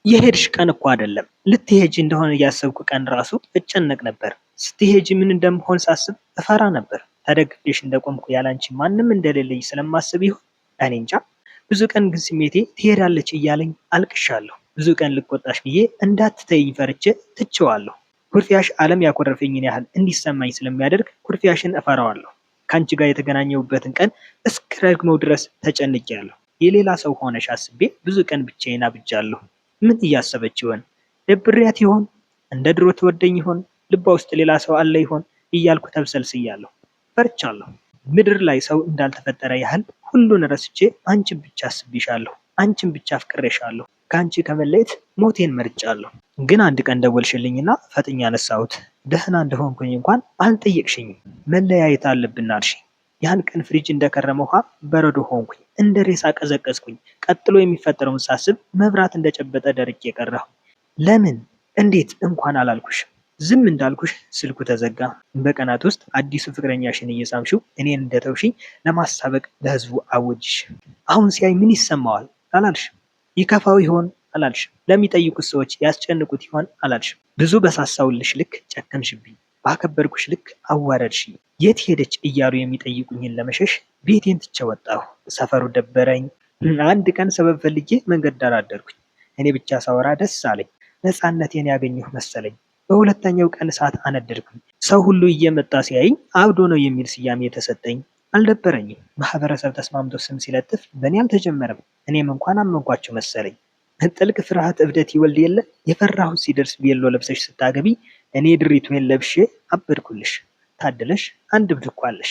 የሄድሽ ቀን እኮ አይደለም ልትሄጂ እንደሆነ እያሰብኩ ቀን ራሱ እጨነቅ ነበር። ስትሄጂ ምን እንደምሆን ሳስብ እፈራ ነበር። ተደግፌሽ እንደቆምኩ ያላንቺ ማንም እንደሌለኝ ስለማስብ ይሆን እኔ እንጃ። ብዙ ቀን ግን ስሜቴ ትሄዳለች እያለኝ አልቅሻለሁ። ብዙ ቀን ልቆጣሽ ብዬ እንዳትተይኝ ፈርቼ ትቼዋለሁ። ኩርፊያሽ ዓለም ያኮረፈኝን ያህል እንዲሰማኝ ስለሚያደርግ ኩርፊያሽን እፈራዋለሁ። ከአንቺ ጋር የተገናኘሁበትን ቀን እስክረግመው ድረስ ተጨንቄያለሁ። የሌላ ሰው ሆነሽ አስቤ ብዙ ቀን ብቻዬን አብጃለሁ። ምን እያሰበች ይሆን? ደብሬያት ይሆን? እንደ ድሮ ትወደኝ ይሆን? ልቧ ውስጥ ሌላ ሰው አለ ይሆን እያልኩ ተብሰልስያለሁ። ፈርቻለሁ። ምድር ላይ ሰው እንዳልተፈጠረ ያህል ሁሉን ረስቼ አንቺን ብቻ አስቤሻለሁ። አንቺን ብቻ አፍቅሬሻለሁ። ከአንቺ ከመለየት ሞቴን መርጫለሁ። ግን አንድ ቀን ደወልሽልኝና ፈጥኜ አነሳሁት። ደህና እንደሆንኩኝ እንኳን አልጠየቅሽኝም። መለያየት አለብን አልሽኝ። ያን ቀን ፍሪጅ እንደከረመ ውሃ በረዶ ሆንኩኝ። እንደ ሬሳ ቀዘቀዝኩኝ። ቀጥሎ የሚፈጠረውን ሳስብ መብራት እንደጨበጠ ደርቄ ቀረሁ። ለምን እንዴት እንኳን አላልኩሽም። ዝም እንዳልኩሽ ስልኩ ተዘጋ። በቀናት ውስጥ አዲሱ ፍቅረኛሽን እየሳምሽው እኔን እንደተውሽኝ ለማሳበቅ ለህዝቡ አወጅሽ። አሁን ሲያይ ምን ይሰማዋል አላልሽም። ይከፋው ይሆን አላልሽም። ለሚጠይቁት ሰዎች ያስጨንቁት ይሆን አላልሽም። ብዙ በሳሳውልሽ ልክ ጨከንሽብኝ። ባከበርኩሽ ልክ አዋረድሽኝ። የት ሄደች እያሉ የሚጠይቁኝን ለመሸሽ ቤቴን ትቼ ወጣሁ። ሰፈሩ ደበረኝ። አንድ ቀን ሰበብ ፈልጌ መንገድ ዳር አደርኩኝ። እኔ ብቻ ሳወራ ደስ አለኝ። ነፃነቴን ያገኘሁ መሰለኝ። በሁለተኛው ቀን እሳት አነደድኩኝ። ሰው ሁሉ እየመጣ ሲያይኝ አብዶ ነው የሚል ስያሜ የተሰጠኝ። አልደበረኝም። ማህበረሰብ ተስማምቶ ስም ሲለጥፍ በእኔ አልተጀመረም። እኔም እንኳን አመንኳቸው መሰለኝ። ጥልቅ ፍርሃት እብደት ይወልድ የለ። የፈራሁት ሲደርስ ቬሎ ለብሰሽ ስታገቢ እኔ ድሪቱን ለብሼ አበድኩልሽ። ታድለሽ አንድ ብድኳለሽ።